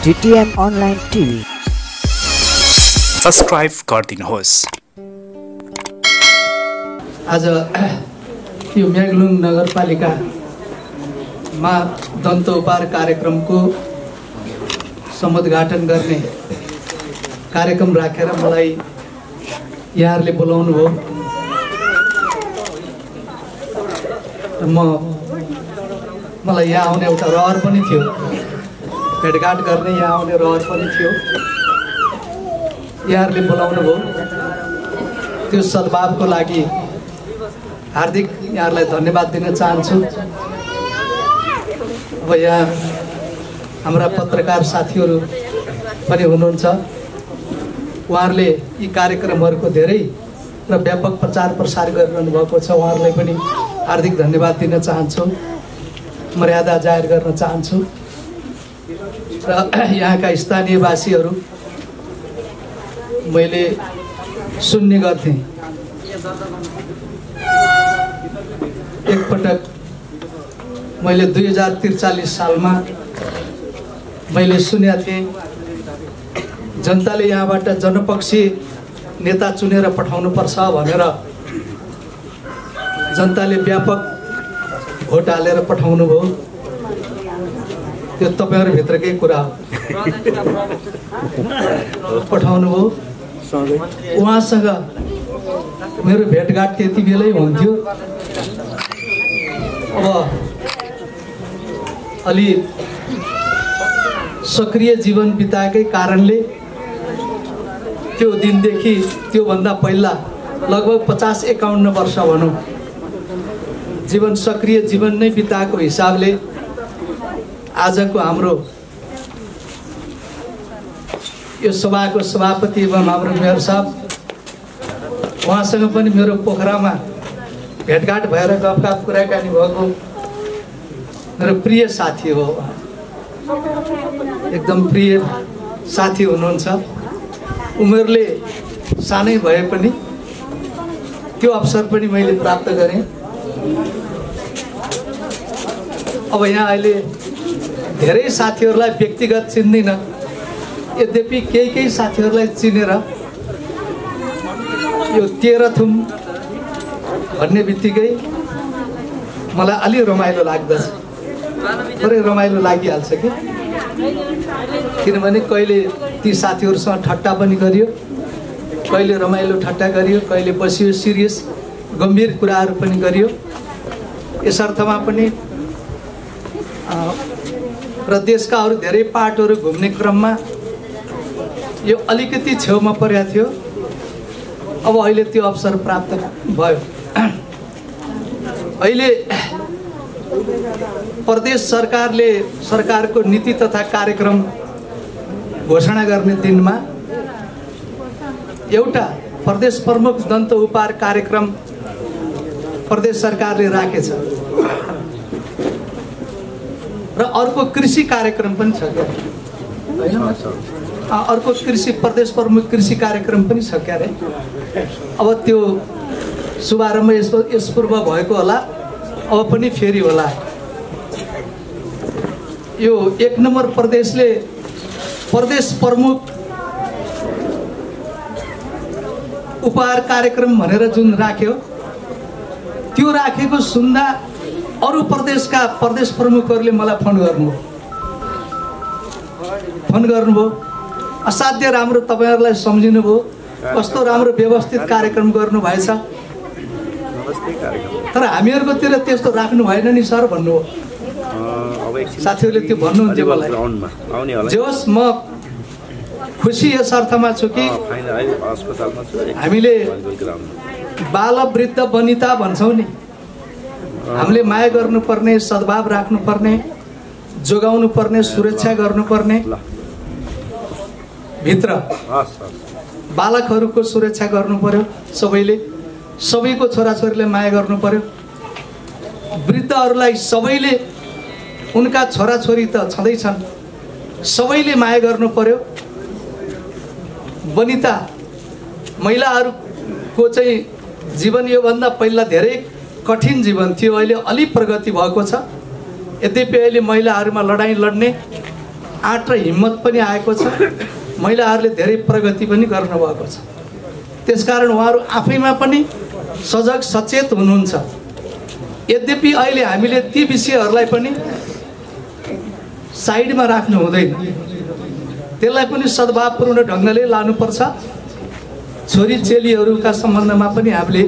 GTM Online TV subscribe गरिदिनुहोस्। आज यो म्याग्लुङ नगरपालिकामा दन्त उपहार कार्यक्रमको समुद्घाटन गर्ने कार्यक्रम राखेर मलाई यहाँहरूले बोलाउनु भयो। मलाई यहाँ आउने एउटा रहर पनि थियो, भेटघाट गर्ने यहाँ आउने रहर पनि थियो। यहाँहरूले बोलाउनु भयो, त्यो सद्भावको लागि हार्दिक यहाँहरूलाई धन्यवाद दिन चाहन्छु। अब यहाँ हाम्रा पत्रकार साथीहरू पनि हुनुहुन्छ, उहाँहरूले यी कार्यक्रमहरूको धेरै र व्यापक प्रचार प्रसार गरिरहनु भएको छ। उहाँहरूलाई पनि हार्दिक धन्यवाद दिन चाहन्छु, मर्यादा जाहेर गर्न चाहन्छु। र यहाँका स्थानीयवासीहरू मैले सुन्ने गर्थेँ, एकपटक मैले 2043 सालमा मैले सुनेको थिएँ, जनताले यहाँबाट जनपक्षी नेता चुनेर पठाउनुपर्छ भनेर जनताले व्यापक भोट हालेर पठाउनु भयो। त्यो तपाईँहरूभित्रकै कुरा हो, पठाउनु भयो। उहाँसँग मेरो भेटघाट त्यति बेलै हुन्थ्यो। अब अलि सक्रिय जीवन बिताएकै कारणले त्यो दिनदेखि त्योभन्दा पहिला लगभग 50-51 वर्ष भनौँ जीवन सक्रिय जीवन नै बिताएको हिसाबले आजको हाम्रो यो सभाको सभापति एवं हाम्रो मेयर साहब, उहाँसँग पनि मेरो पोखरामा भेटघाट भएर गफगाफ कुराकानी भएको मेरो प्रिय साथी हो, एकदम प्रिय साथी हुनुहुन्छ। उमेरले सानै भए पनि त्यो अवसर पनि मैले प्राप्त गरेँ। अब यहाँ अहिले धेरै साथीहरूलाई व्यक्तिगत चिन्दिनँ, यद्यपि केही साथीहरूलाई चिनेर यो तेह्रथुम भन्ने बित्तिकै मलाई अलि रमाइलो लाग्दछ, थोरै रमाइलो लागिहाल्छ कि, किनभने कहिले ती साथीहरूसँग ठट्टा पनि गरियो, कहिले रमाइलो ठट्टा गरियो, कहिले बसियो सिरियस गम्भीर कुराहरू पनि गरियो। यस अर्थमा पनि र देशका अरू धेरै पार्टहरू घुम्ने क्रममा यो अलिकति छेउमा परेको थियो। अब अहिले त्यो अवसर प्राप्त भयो। अहिले प्रदेश सरकारले सरकारको नीति तथा कार्यक्रम घोषणा गर्ने दिनमा एउटा प्रदेश प्रमुख दन्त उपहार कार्यक्रम प्रदेश सरकारले राखेछ र अर्को कृषि कार्यक्रम पनि छ क्या, अर्को कृषि प्रदेश प्रमुख कृषि कार्यक्रम पनि छ क्या रे। अब त्यो शुभारम्भ यस पूर्व भएको होला, अब पनि फेरि होला। यो 1 नम्बर प्रदेशले प्रदेश प्रमुख उपहार कार्यक्रम भनेर जुन राख्यो, त्यो राखेको सुन्दा अरू प्रदेशका प्रदेश प्रमुखहरूले मलाई फोन गर्नुभयो। असाध्य राम्रो तपाईँहरूलाई सम्झिनु भयो, कस्तो राम्रो व्यवस्थित कार्यक्रम गर्नु भएछ, तर हामीहरूकोतिर त्यस्तो राख्नु भएन नि सर भन्नुभयो। साथीहरूले त्यो भन्नुहुन्थ्यो मलाई। जे होस्, म खुसी यस अर्थमा छु कि हामीले बाल वृद्ध वनिता भन्छौँ नि, हामीले माया गर्नुपर्ने, सद्भाव राख्नुपर्ने, जोगाउनु पर्ने, सुरक्षा गर्नुपर्ने, भित्र बालकहरूको सुरक्षा गर्नु पर्यो। सबैले, सबैको छोराछोरीले माया गर्नु पर्यो। वृद्धहरूलाई सबैले, उनका छोराछोरी त छँदैछन्, सबैले माया गर्नु पर्यो। वनिता महिलाहरूको चाहिँ जीवन योभन्दा पहिला धेरै कठिन जीवन थियो, अहिले अलि प्रगति भएको छ। यद्यपि अहिले महिलाहरूमा लडाइँ लड्ने आँट र हिम्मत पनि आएको छ, महिलाहरूले धेरै प्रगति पनि गर्नुभएको छ। त्यसकारण उहाँहरू आफैमा पनि सजग सचेत हुनुहुन्छ। यद्यपि अहिले हामीले ती विषयहरूलाई पनि साइडमा राख्नु हुँदैन, त्यसलाई पनि सद्भावपूर्ण ढङ्गले लानुपर्छ। छोरी चेलीहरूका सम्बन्धमा पनि हामीले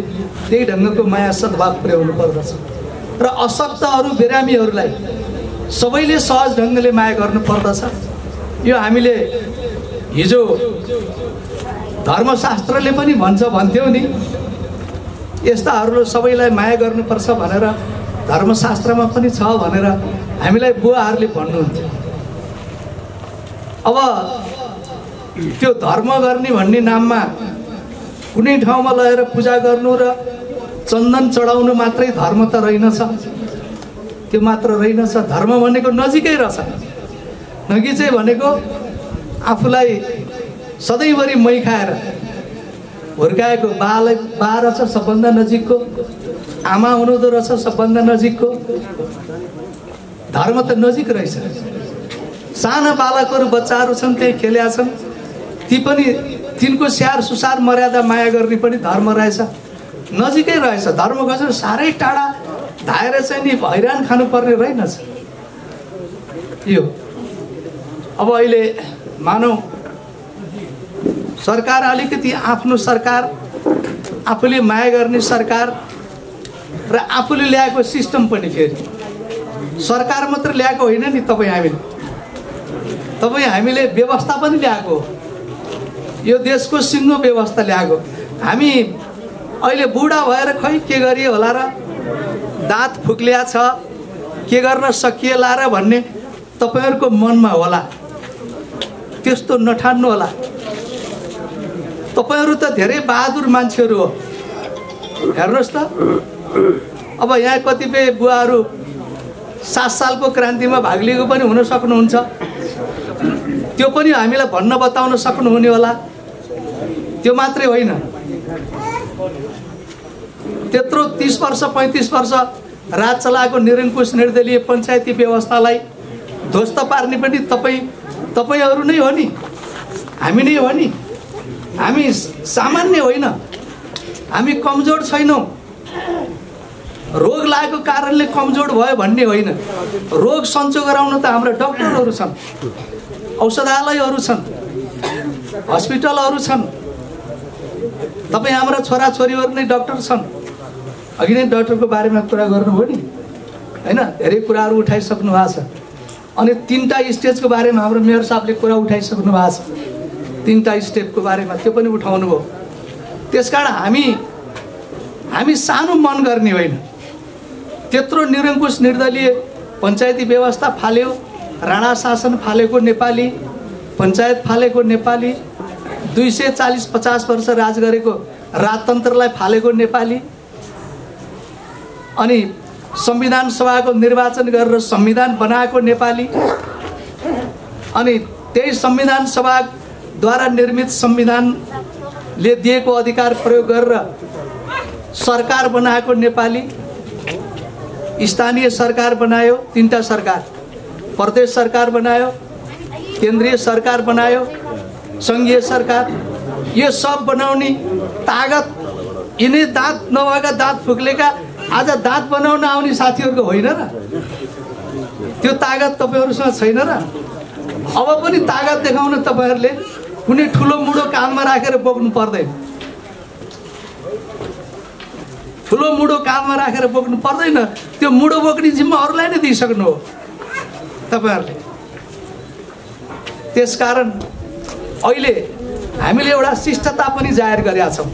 त्यही ढङ्गको माया सद्भाव पुर्याउनु पर्दछ र अशक्तहरू बिरामीहरूलाई सबैले सहज ढङ्गले माया गर्नु पर्दछ। यो हामीले हिजो धर्मशास्त्रले पनि भन्थ्यो नि, यस्ताहरूले सबैलाई माया गर्नुपर्छ भनेर धर्मशास्त्रमा पनि छ भनेर हामीलाई बुवाहरूले भन्नुहुन्थ्यो। अब त्यो धर्म गर्ने भन्ने नाममा कुनै ठाउँमा लगेर पूजा गर्नु र चन्दन चढाउनु मात्रै धर्म त रहेनछ, त्यो मात्र रहेनछ। धर्म भनेको नजिकै रहेछ। नजिकै भनेको आफूलाई सधैँभरि मै खाएर हुर्काएको बा रहेछ सबभन्दा नजिकको, आमा हुनुहुँदो रहेछ सबभन्दा नजिकको। धर्म त नजिक रहेछ। साना बालकहरू बच्चाहरू छन्, त्यही खेल्या छन्, ती पनि तिनको स्याहार सुसार मर्यादा माया गर्ने पनि धर्म रहेछ, नजिकै रहेछ। धर्म गएर साह्रै टाढा धाएर चाहिँ नि हैरान खानुपर्ने रहेनछ यो। अब अहिले मानौ सरकार अलिकति आफ्नो सरकार, आफूले माया गर्ने सरकार र आफूले ल्याएको सिस्टम पनि, फेरि सरकार मात्र ल्याएको होइन नि, तपाईँ हामीले व्यवस्था पनि ल्याएको, यो देशको सिङ्गो व्यवस्था ल्याएको। हामी अहिले बुढा भएर खै के गरियो होला र, दाँत फुक्लिया छ, के गर्न सकिएला र भन्ने तपाईँहरूको मनमा होला। त्यस्तो नठान्नु होला। तपाईहरू त धेरै बहादुर मान्छेहरू हो। हेर्नुहोस् त, अब यहाँ कतिपय बुवाहरू 7 सालको क्रान्तिमा भाग लिएको पनि हुन सक्नुहुन्छ, त्यो पनि हामीलाई भन्न बताउन सक्नुहुने होला। त्यो मात्रै होइन, त्यत्रो 30 वर्ष 35 वर्ष राज चलाएको निरङ्कुश निर्दलीय पञ्चायती व्यवस्थालाई ध्वस्त पार्ने पनि तपाईँहरू नै हो नि, हामी नै हो नि। हामी सामान्य होइन, हामी कमजोर छैनौँ। रोग लागेको कारणले कमजोर भयो भन्ने होइन। रोग सन्चो गराउन त हाम्रो डाक्टरहरू छन्, औषधालयहरू छन्, हस्पिटलहरू छन्। तपाईँ हाम्रा छोराछोरीहरू नै डाक्टर छन्। अघि नै डाक्टरको बारेमा कुरा गर्नुभयो नि, होइन? धेरै कुराहरू उठाइसक्नु भएको छ। अनि 3टा स्टेजको बारेमा हाम्रो मेयर साहबले कुरा उठाइसक्नु भएको छ। 3टा स्टेपको बारेमा त्यो पनि उठाउनु भयो। त्यसकारण हामी सानो मन गर्ने होइन। त्यत्रो निरङ्कुश निर्दलीय पञ्चायती व्यवस्था फाल्यो, राणा शासन फालेको नेपाली, पञ्चायत फालेको नेपाली, 240-50 वर्ष राज गरेको राजतन्त्रलाई फालेको नेपाली, अनि संविधान सभाको निर्वाचन गरेर संविधान बनाएको नेपाली, अनि त्यही संविधान सभाद्वारा निर्मित संविधानले दिएको अधिकार प्रयोग गरेर सरकार बनाएको नेपाली, स्थानीय सरकार बनायो, 3टा सरकार, प्रदेश सरकार बनायो, केन्द्रीय सरकार बनायो, सङ्घीय सरकार। यो सब बनाउने तागत यिनै दाँत नभएका, दाँत फुक्लेका आज दाँत बनाउन आउने साथीहरूको होइन र? त्यो तागत तपाईँहरूसँग छैन र? अब पनि तागत देखाउन तपाईँहरूले कुनै ठुलो मुडो काँधमा राखेर बोक्नु पर्दैन। ठुलो मुडो काँधमा राखेर बोक्नु पर्दैन। त्यो मुडो बोक्ने जिम्मा अरूलाई नै दिइसक्नु हो तपाईँहरूले। त्यसकारण अहिले हामीले एउटा शिष्टता पनि जाहेर गरेका छौँ,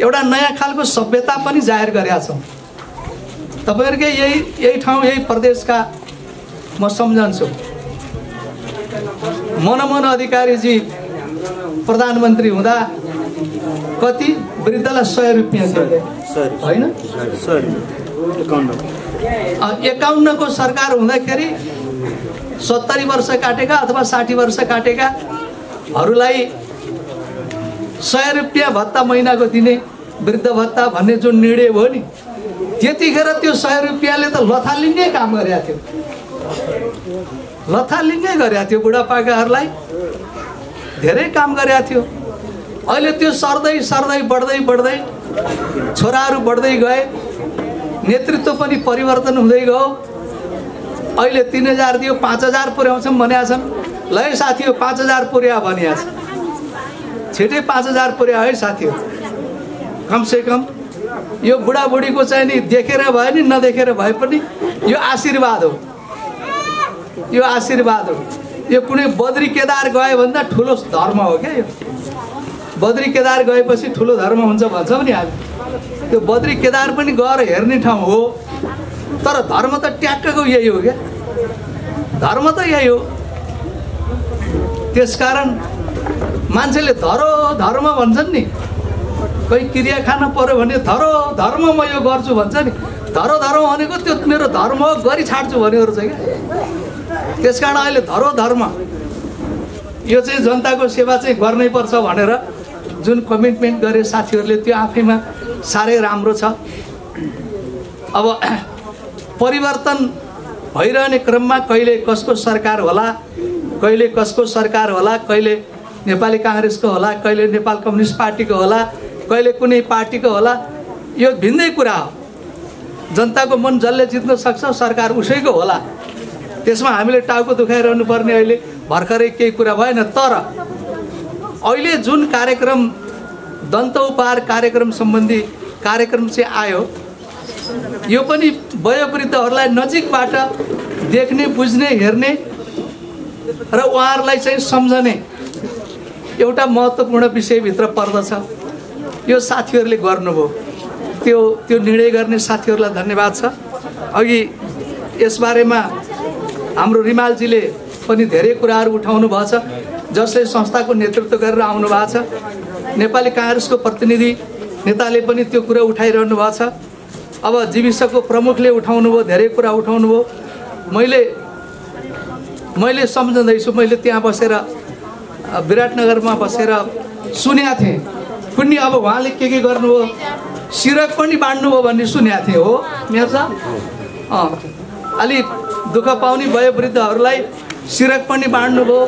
एउटा नयाँ खालको सभ्यता पनि जाहेर गरेका छौँ। तपाईँहरूकै यही ठाउँ, यही प्रदेशका म सम्झन्छु, मनमोहन अधिकारीजी प्रधानमन्त्री हुँदा कति वृद्धलाई 100 रुपियाँ थियो होइन? 51 को सरकार हुँदाखेरि 70 वर्ष काटेका अथवा 60 वर्ष काटेकाहरूलाई 100 रुपियाँ भत्ता महिनाको दिने वृद्ध भत्ता भन्ने जुन निर्णय भयो नि, त्यतिखेर त्यो 100 रुपियाँले त लथालिङ्गै काम गरेको थियो। लथालिङ्गै गरेको थियो बुढापाकाहरूलाई, धेरै काम गरेको थियो। अहिले त्यो सर्दै सर्दै बढ्दै बढ्दै छोराहरू बढ्दै गए, नेतृत्व पनि परिवर्तन हुँदै गयो। अहिले 3000 दियो 5000 पुर्याउँछौँ भनेका छन्। ल है साथी हो 5000 पुर्या भनिया छ, छिटै 5000 पुर्या है साथी हो। कमसेकम यो बुढाबुढीको चाहिँ नि देखेर भए नि नदेखेर भए पनि यो आशीर्वाद हो, यो आशीर्वाद हो। यो कुनै बद्री केदार गयो भन्दा ठुलो धर्म हो क्या। यो बद्री केदार गएपछि ठुलो धर्म हुन्छ भन्छौँ नि हामी। त्यो बद्री केदार पनि गएर हेर्ने ठाउँ हो, तर धर्म त ट्याक्कको यही हो क्या, धर्म त यही हो। त्यसकारण मान्छेले धरो धर्म भन्छन् नि, कोही क्रिया खान पर्यो भने धरो धर्म म यो गर्छु भन्छ नि। धरो धर्म भनेको त्यो मेरो धर्म हो, गरी छाड्छु भनेको चाहिँ क्या। त्यसकारण अहिले धरो धर्म यो चाहिँ जनताको सेवा चाहिँ गर्नै पर्छ भनेर जुन कमिटमेन्ट गरे साथीहरूले, त्यो आफैमा साह्रै राम्रो छ। अब परिवर्तन भइरहने क्रममा कहिले कसको सरकार होला, कहिले कसको सरकार होला, कहिले नेपाली काङ्ग्रेसको होला, कहिले नेपाल कम्युनिस्ट पार्टीको होला, कहिले कुनै पार्टीको होला, यो भिन्दै कुरा हो। जनताको मन जसले जित्न सक्छ सरकार उसैको होला, त्यसमा हामीले टाउको दुखाइरहनु पर्ने अहिले भर्खरै केही कुरा भएन। तर अहिले जुन कार्यक्रम दन्त उपहार कार्यक्रम सम्बन्धी कार्यक्रम चाहिँ आयो, यो पनि वयोवृद्धहरूलाई नजिकबाट देख्ने, बुझ्ने, हेर्ने र उहाँहरूलाई चाहिँ सम्झने एउटा महत्त्वपूर्ण विषयभित्र पर्दछ। यो साथीहरूले गर्नुभयो, त्यो निर्णय गर्ने साथीहरूलाई धन्यवाद छ। अघि यसबारेमा हाम्रो रिमालजीले पनि धेरै कुराहरू उठाउनु भएको छ, जसले संस्थाको नेतृत्व गरेर आउनु भएको छ। नेपाली काङ्ग्रेसको प्रतिनिधि नेताले पनि त्यो कुरा उठाइरहनु भएको छ। अब जीविसको प्रमुखले उठाउनु भयो, धेरै कुरा उठाउनु भयो। मैले सम्झँदैछु, मैले त्यहाँ बसेर विराटनगरमा बसेर सुनेको थिएँ कुनै अब उहाँले के गर्नुभयो, सिरक पनि बाँड्नुभयो भन्ने सुनेको थिएँ। हो मेयर साहब, अलि दुःख पाउने वयोवृद्धहरूलाई सिरक पनि बाँड्नुभयो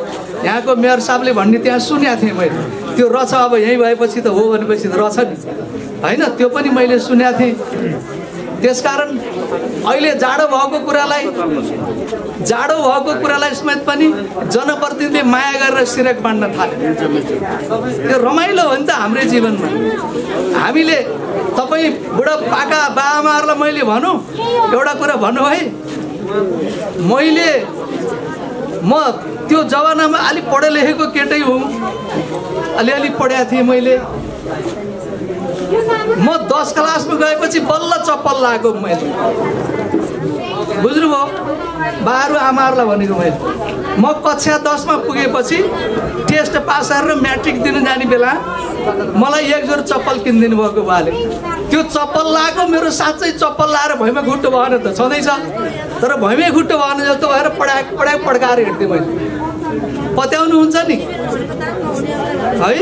यहाँको मेयर साहबले भन्ने त्यहाँ सुनेको थिएँ मैले। त्यो रहेछ, अब यहीँ भएपछि त हो भनेपछि त रहेछ नि, होइन? त्यो पनि मैले सुनेको थिएँ। त्यसकारण अहिले जाडो भएको कुरालाई समेत पनि जनप्रतिनिधिले माया गरेर सिरक बाँड्न थाले। त्यो रमाइलो हो नि त हाम्रै जीवनमा। हामीले तपाईँ बुढापाका बाआमाहरूलाई मैले भनौँ एउटा कुरा भन्नु है, म त्यो जमानामा अलि पढे लेखेको केटै हुँ, अलिअलि पढेको थिएँ मैले। म 10 क्लासमा गएपछि बल्ल चप्पल लगाएको मैले, बुझ्नुभयो? बाहरू आमाहरूलाई भनेको मैले। म कक्षा 10मा पुगेपछि टेस्ट पास गरेर म्याट्रिक दिन जाने बेला मलाई एक जोर चप्पल किनिदिनु भएको बाले। त्यो चप्पल लगाएको मेरो साँच्चै चप्पल लगाएर भैँमा खुट्टो भएन त, छँदैछ, तर भैँमै खुट्टो भएन जस्तो भएर पड्काएर हिँड्थेँ मैले। पत्याउनुहुन्छ नि है,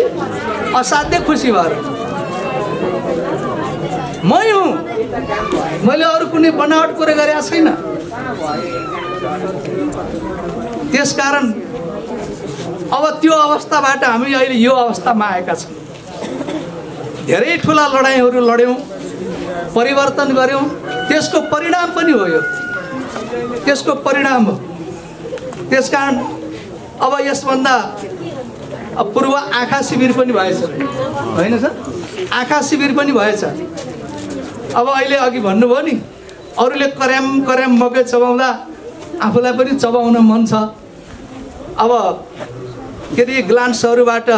असाध्यै खुसी भएर। मै हुँ, मैले अरू कुनै बनावट कुरा गरेको छैन। त्यसकारण अब त्यो अवस्थाबाट हामी अहिले यो अवस्थामा आएका छौँ। धेरै ठुला लडाइँहरू लड्यौँ, परिवर्तन गऱ्यौँ, त्यसको परिणाम पनि हो यो, त्यसको परिणाम हो। त्यसकारण अब यसभन्दा पूर्व आँखा शिविर पनि भएछ, होइन सर? आँखा शिविर पनि भएछ। अब अहिले अघि भन्नुभयो नि, अरूले कर्याम मकै चबाउँदा आफूलाई पनि चबाउन मन छ। अब के अरे ग्लान्सहरूबाट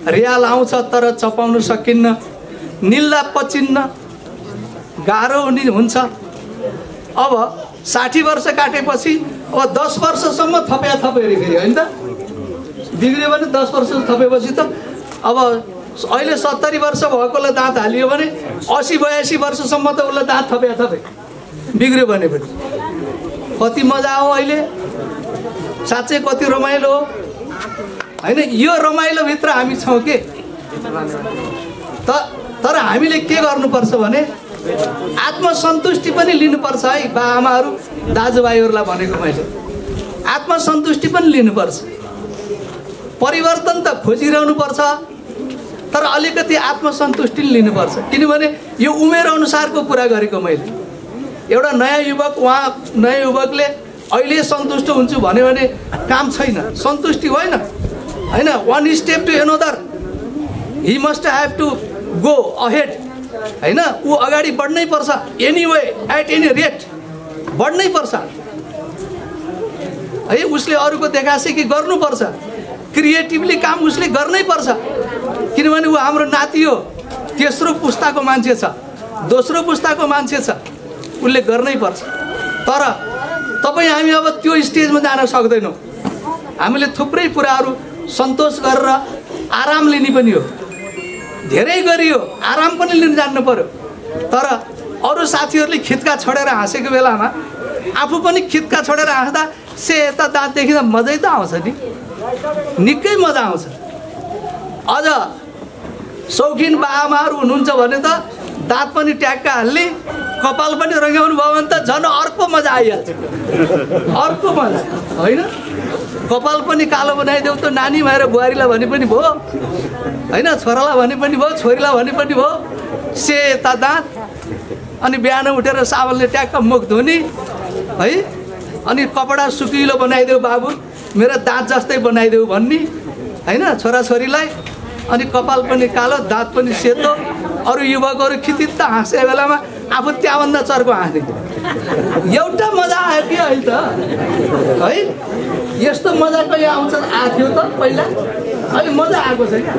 रियाल आउँछ तर चपाउन सकिन्न, निल्दा पचिन्न, गाह्रो हुन्छ। अब 60 वर्ष काटेपछि अब 10 वर्षसम्म थपे फेरि, होइन त? बिग्रियो भने 10 वर्ष थपेपछि त अब अहिले 70 वर्ष भएकोलाई दाँत हालियो भने 80-82 वर्षसम्म त उसलाई दाँत थपे बिग्रियो भने पनि कति मजा हो अहिले, साँच्चै कति रमाइलो हो, होइन? यो रमाइलोभित्र हामी छौँ के? तर हामीले के गर्नुपर्छ भने आत्मसन्तुष्टि पनि लिनुपर्छ है। बाआमाहरू दाजुभाइहरूलाई भनेको मैले, आत्मसन्तुष्टि पनि लिनुपर्छ। परिवर्तन त खोजिरहनुपर्छ, तर अलिकति आत्मसन्तुष्टि लिनुपर्छ। किनभने यो उमेर अनुसारको कुरा गरेको मैले। एउटा नयाँ युवक, नयाँ युवकले अहिले सन्तुष्ट हुन्छु भन्यो भने काम छैन, सन्तुष्टि होइन हैन। One step to another, he must have to go ahead हैन। ऊ अगाडि बढ्नै पर्छ, एनीवे एट एनी रेट बढ्नै पर्छ है। उसले अरूको देखासेखी गर्नुपर्छ, क्रिएटिभली काम उसले गर्नै पर्छ। किनभने ऊ हाम्रो नाति हो, तेस्रो पुस्ताको मान्छे छ, दोस्रो पुस्ताको मान्छे छ, उसले गर्नै पर्छ। तर तपाईँ हामी अब त्यो स्टेजमा जान सक्दैनौँ। हामीले थुप्रै कुराहरू सन्तोष गरेर आराम लिने पनि हो, धेरै गरियो, आराम पनि लिन जान्नु पर्यो। तर अरू साथीहरूले खित्का छोडेर हाँसेको बेलामा आफू पनि खित्का छोडेर हाँस्दा से यता दाँत देखिँदा मजै त आउँछ नि, निकै मजा आउँछ। अझ शौखिन बाआमाहरू हुनुहुन्छ भने त दाँत पनि ट्याक्क हाल्ने, कपाल पनि रङ्ग्याउनु भयो भने त झन् अर्को मजा आइहाल्छ, अर्को मजा होइन। कपाल पनि कालो बनाइदेऊ त नानी भएर बुहारीलाई भने पनि भयो होइन, छोरालाई भने पनि भयो, छोरीलाई भने पनि भयो। सेता दाँत, अनि बिहान उठेर साबुनले ट्याक्क मुख धुने है, अनि कपडा सुकिलो बनाइदेऊ बाबु, मेरो दाँत जस्तै बनाइदेऊ भन्ने होइन छोराछोरीलाई। अनि कपाल पनि कालो, दाँत पनि सेतो। अरू युवकहरू खिचित हाँसे बेलामा आफू त्यहाँभन्दा चर्को हाँस्ने। एउटा मजा आयो कि अहिले त है, यस्तो मजा कहिले आउँछ आएको त पहिला, अहिले मजा आएको छ क्या।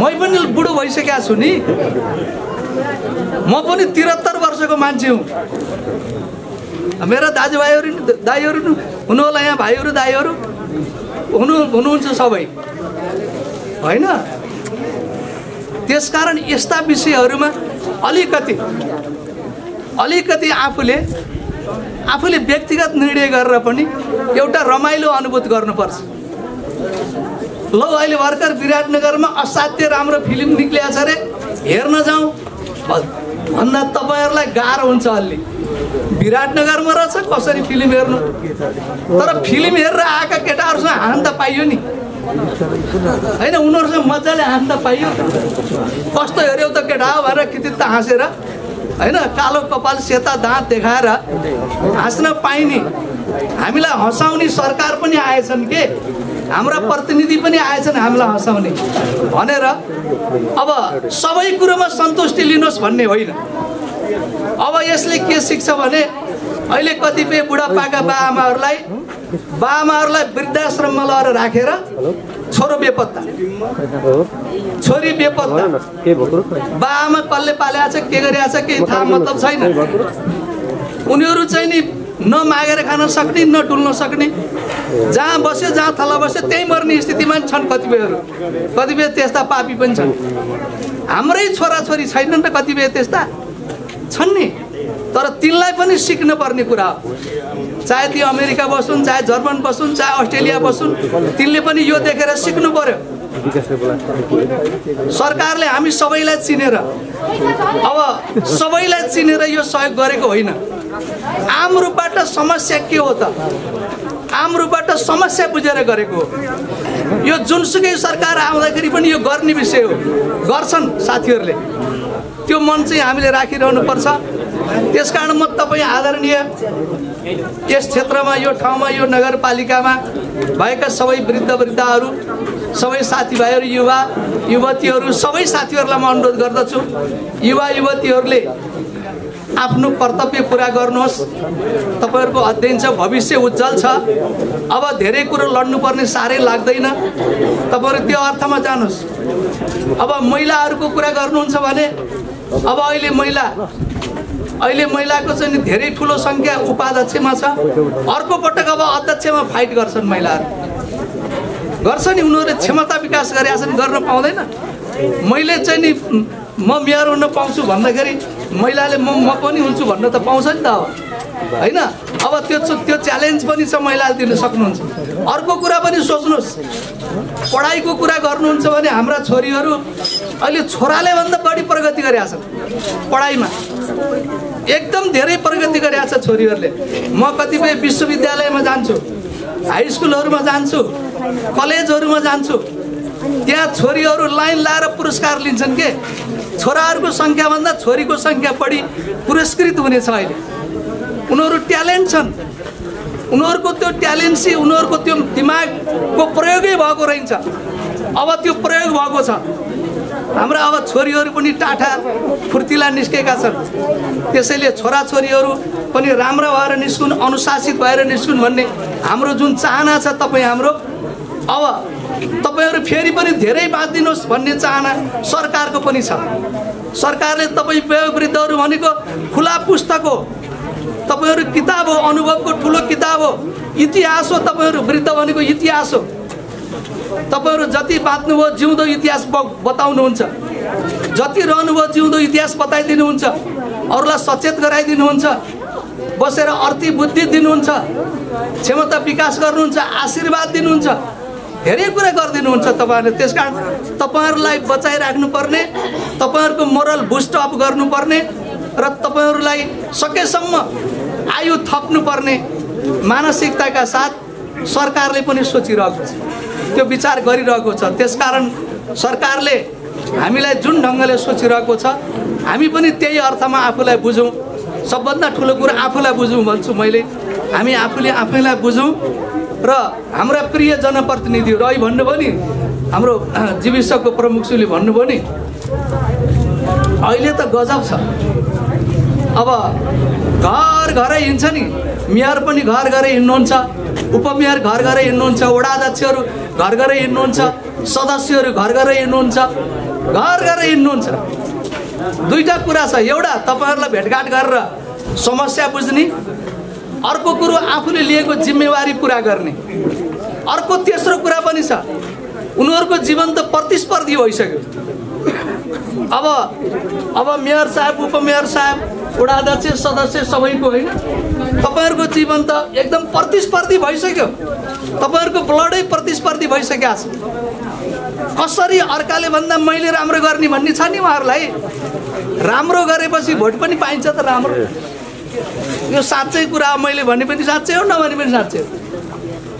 मै पनि बुढो भइसकेको छु नि, म पनि 73 वर्षको मान्छे हुँ। मेरा दाजुभाइहरू हुनु होला, यहाँ भाइहरू दाइहरू हुनुहुन्छ सबै होइन। त्यसकारण यस्ता विषयहरूमा अलिकति आफूले व्यक्तिगत निर्णय गरेर पनि एउटा रमाइलो अनुभूत गर्नुपर्छ। ल अहिले भर्खर विराटनगरमा असाध्य राम्रो फिल्म निक्लिएको छ अरे, हेर्न जाउँ भन्दा तपाईँहरूलाई गाह्रो हुन्छ। अलि विराटनगरमा रहेछ कसरी फिल्म हेर्नु, तर फिल्म हेरेर आएका केटाहरूसँग हाँस्न पाइयो नि होइन, उनीहरूसँग मजाले हाँस्न पाइयो। कस्तो हेऱ्यौ त केटा हो भनेर किचित हाँसेर होइन, कालो कपाल सेता दाँत देखाएर हाँस्न पाइने। हामीलाई हँसाउने सरकार पनि आएछन् के, हाम्रा प्रतिनिधि पनि आएछन् हामीलाई हँसाउने भनेर। अब सबै कुरोमा सन्तुष्टि लिनुहोस् भन्ने होइन। अब यसले के सिक्छ भने अहिले कतिपय बुढापाका बाआमाहरूलाई वृद्धाश्रममा लगेर राखेर छोरो बेपत्ता, छोरी बेपत्ता, बाआमा कसले पालेको छ, के गरिरहेको छ केही थाहा मतलब छैन। उनीहरू चाहिँ नि न मागेर खान सक्ने, न डुल्न सक्ने, जहाँ बस्यो जहाँ थला बस्यो त्यहीँ मर्ने स्थितिमा छन् कतिपयहरू। कतिपय त्यस्ता पापी पनि छन्। हाम्रै छोराछोरी छैनन् त कतिपय त्यस्ता छन् नि, तर तिनलाई पनि सिक्न पर्ने कुरा हो। चाहे ती अमेरिका बसुन्, चाहे जर्मन बसुन्, चाहे अस्ट्रेलिया बसुन्, तिनले पनि यो देखेर सिक्नु पर्यो। सरकारले हामी सबैलाई चिनेर, अब सबैलाई चिनेर यो सहयोग गरेको होइन। आम रूपबाट समस्या के हो त, आम रूपबाट समस्या बुझेर गरेको हो। यो जुनसुकै सरकार आउँदाखेरि पनि यो गर्ने विषय हो, गर्छन् साथीहरूले। त्यो मन चाहिँ हामीले राखिरहनुपर्छ। त्यसकारण म तपाईँ आदरणीय यस क्षेत्रमा, यो ठाउँमा, यो नगरपालिकामा भएका सबै वृद्धहरू, सबै साथीभाइहरू, युवा युवतीहरू, सबै साथीहरूलाई म अनुरोध गर्दछु, युवा युवतीहरूले आफ्नो कर्तव्य पुरा गर्नुहोस्। तपाईँहरूको अध्ययन छ, भविष्य उज्जवल छ। अब धेरै कुरो लड्नुपर्ने साह्रै लाग्दैन, तपाईँहरू त्यो अर्थमा जानुहोस्। अब महिलाहरूको कुरा गर्नुहुन्छ भने अब अहिले महिलाको चाहिँ धेरै ठुलो सङ्ख्या उपाध्यक्षमा छ। अर्को पटक अब अध्यक्षमा फाइट गर्छन् महिलाहरू, गर्छ नि। उनीहरूले क्षमता विकास गरेका छन्, गर्न पाउँदैन। मैले चाहिँ नि म मेयर हुन पाउँछु भन्दाखेरि महिलाले म पनि हुन्छु भन्न त पाउँछ नि त होइन। अब त्यो च्यालेन्ज पनि छ, महिलाले दिन सक्नुहुन्छ। अर्को कुरा पनि सोच्नुहोस्, पढाइको कुरा गर्नुहुन्छ भने हाम्रा छोरीहरू अहिले छोराले भन्दा बढी प्रगति गरेका छन् पढाइमा, एकदम धेरै प्रगति गरेका छ छोरीहरूले। म कतिपय विश्वविद्यालयमा जान्छु, हाई स्कुलहरुमा जान्छु, कलेजहरुमा जान्छु, त्यहाँ छोरीहरू लाइन लाएर पुरस्कार लिन्छन् के। छोराहरूको संख्या भन्दा छोरीको संख्या बढी पुरस्कृत हुनेछ अहिले। उनीहरू ट्यालेन्ट छन्, उनीहरूको त्यो ट्यालेन्टसी, उनीहरूको त्यो दिमागको प्रयोगै भएको रहन्छ। अब त्यो प्रयोग भएको छ। हाम्रा अब छोरीहरू पनि टाठा फुर्तिला निस्केका छन्। त्यसैले छोराछोरीहरू पनि राम्रा भएर निस्कुन्, अनुशासित भएर निस्कुन् भन्ने हाम्रो जुन चाहना छ तपाईँ हाम्रो, अब तपाईहरु फेरि पनि धेरै बात दिनुहोस् भन्ने चाहना सरकारको पनि छ। सरकारले तपाईँ वयोवृद्धहरू भनेको खुला पुस्तक हो, तपाईहरु किताब हो, अनुभवको ठुलो किताब हो, इतिहास हो। तपाईहरु वृद्ध भनेको इतिहास हो। तपाईहरु जति बाँच्नुभयो जिउँदो इतिहास बताउनुहुन्छ, जति रहनुभयो जिउँदो इतिहास बताइदिनुहुन्छ, अरूलाई सचेत गराइदिनुहुन्छ, बसेर अर्थी बुद्धि दिनुहुन्छ, क्षमता विकास गर्नुहुन्छ, आशीर्वाद दिनुहुन्छ, धेरै कुरा गरिदिनुहुन्छ तपाईहरुले। त्यसकारण तपाईहरुलाई बचाइराख्नुपर्ने, तपाईहरुको मोरल बुस्ट अप गर्नुपर्ने र तपाईहरुलाई सकेसम्म आयु थप्नुपर्ने मानसिकताका साथ सरकारले पनि सोचिरहेको छ, त्यो विचार गरिरहेको छ। त्यसकारण सरकारले हामीलाई जुन ढङ्गले सोचिरहेको छ हामी पनि त्यही अर्थमा आफूलाई बुझौँ। सबभन्दा ठुलो कुरा आफूलाई बुझौँ भन्छु मैले। हामी आफूले आफैलाई बुझौँ र हाम्रा प्रिय जनप्रतिनिधिहरू अहिले भन्नुभयो नि, हाम्रो जीविसको प्रमुखले भन्नुभयो नि, अहिले त गजब छ। अब घर घरै हिँड्छ नि, मेयर पनि घर घरै हिँड्नुहुन्छ, उपमेयर घर घरै हिँड्नुहुन्छ, वडा अध्यक्षहरू घर घरै हिँड्नुहुन्छ, सदस्यहरू घर घरै हिँड्नुहुन्छ, घर घरै हिँड्नुहुन्छ। दुईटा कुरा छ, एउटा तपाईहरुलाई भेटघाट गरेर समस्या बुझ्ने, अर्को कुरो आफूले लिएको जिम्मेवारी पूरा गर्ने। अर्को तेस्रो कुरा पनि छ, उनीहरूको जीवन त प्रतिस्पर्धी भइसक्यो। अब मेयर साहब, उपमेयर साहब, वडा अध्यक्ष, सदस्य सबैको होइन, तपाईहरुको जीवन त एकदम प्रतिस्पर्धी भइसक्यो। तपाईहरुको ब्लडै प्रतिस्पर्धी भइसकेको छ। कसरी अर्काले भन्दा मैले राम्रो गर्ने भन्ने छ नि उहाँहरूलाई। राम्रो गरेपछि भोट पनि पाइन्छ त राम्रो। यो साँच्चै कुरा मैले भने पनि साँच्चै हो, नभने पनि साँच्चै हो।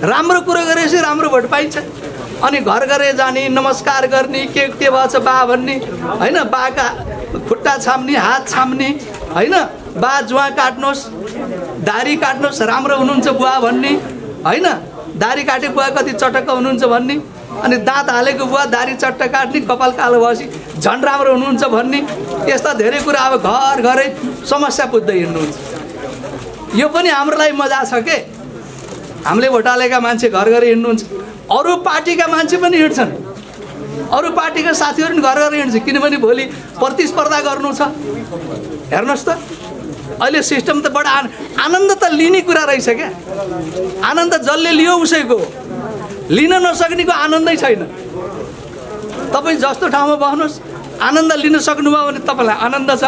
राम्रो कुरो गरेपछि राम्रो भोट पाइन्छ। अनि घर घरै जाने, नमस्कार गर्ने, के भएछ बा भन्ने होइन, बाका खुट्टा छाम्ने, हात छाम्ने होइन, बा जुवा काट्नुहोस्, दारी काट्नुहोस्, राम्रो हुनुहुन्छ बुवा भन्ने होइन, दारी काटे बुवा कति चटक्क हुनुहुन्छ भन्ने, अनि दाँत हालेको बुवा दारी चट्ट काट्ने, कपाल कालो भएपछि झन् राम्रो हुनुहुन्छ भन्ने, यस्ता धेरै कुरा अब घर घरै समस्या बुझ्दै हिँड्नुहुन्छ। यो पनि हाम्रो लागि मजा छ के, हामीले भोट हालेका मान्छे घर घरै हिँड्नुहुन्छ। अरू पार्टीका मान्छे पनि हिँड्छन्, अरू पार्टीका साथीहरू पनि घर घरै हिँड्छ, किनभने भोलि प्रतिस्पर्धा गर्नु छ। हेर्नुहोस् त अहिले सिस्टम त बडा आनन्द त लिने कुरा रहेछ क्या। आनन्द जसले लियो उसैको, लिन नसक्नेको आनन्दै छैन। तपाईँ जस्तो ठाउँमा बस्नुहोस्, आनन्द लिन सक्नुभयो भने तपाईँलाई आनन्द छ।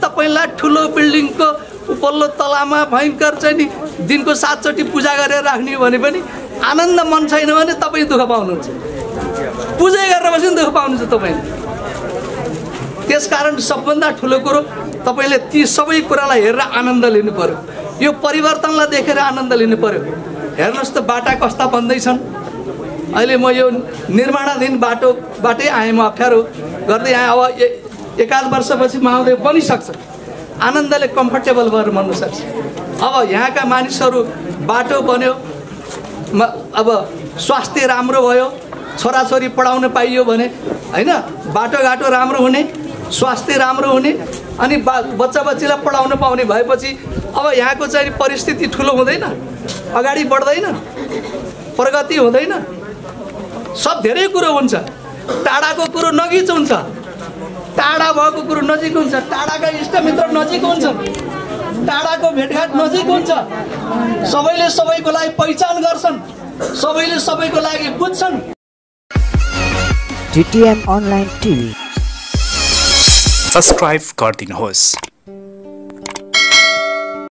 तपाईँलाई ठुलो बिल्डिङको उपल्लो तलामा भयङ्कर चाहिँ नि दिनको 7 चोटि पूजा गरेर राख्ने भने पनि आनन्द मन छैन भने तपाईँ दुःख पाउनुहुन्छ। पूजा गरेर बस्यो दुःख पाउनुहुन्छ तपाईँले। त्यसकारण सबभन्दा ठुलो कुरो तपाईँले ती सबै कुरालाई हेरेर आनन्द लिनु पर्यो। यो परिवर्तनलाई देखेर आनन्द लिनु पर्यो। हेर्नुहोस् त बाटा कस्ता बन्दैछन्। अहिले म यो निर्माणाधीन बाटोबाटै आएँ, म अप्ठ्यारो गर्दै आएँ। अब 1-8 वर्षपछि महोदय बनिसक्छ, आनन्दले कम्फर्टेबल भएर बन्नु सक्छ। अब यहाँका मानिसहरू बाटो बन्यो, अब स्वास्थ्य राम्रो भयो, छोराछोरी पढाउन पाइयो भने होइन, बाटोघाटो राम्रो हुने, स्वास्थ्य राम्रो हुने, अनि बच्चा बच्चीलाई पढाउन पाउने भएपछि अब यहाँको चाहिँ परिस्थिति ठुलो हुँदैन, अगाडि बढ्दैन, प्रगति हुँदैन, सब धेरै कुरो हुन्छ। टाढाको कुरो नजिक हुन्छ, टाढा भएको कुरो नजिक हुन्छ, टाढाका इष्टमित्र नजिक हुन्छ, टाढाको भेटघाट नजिक हुन्छ। सबैले सबैको लागि पहिचान गर्छन्, सबैले सबैको लागि बुझ्छन्। DTM Online TV सब्स्क्राइब गरिदिनुहोस्।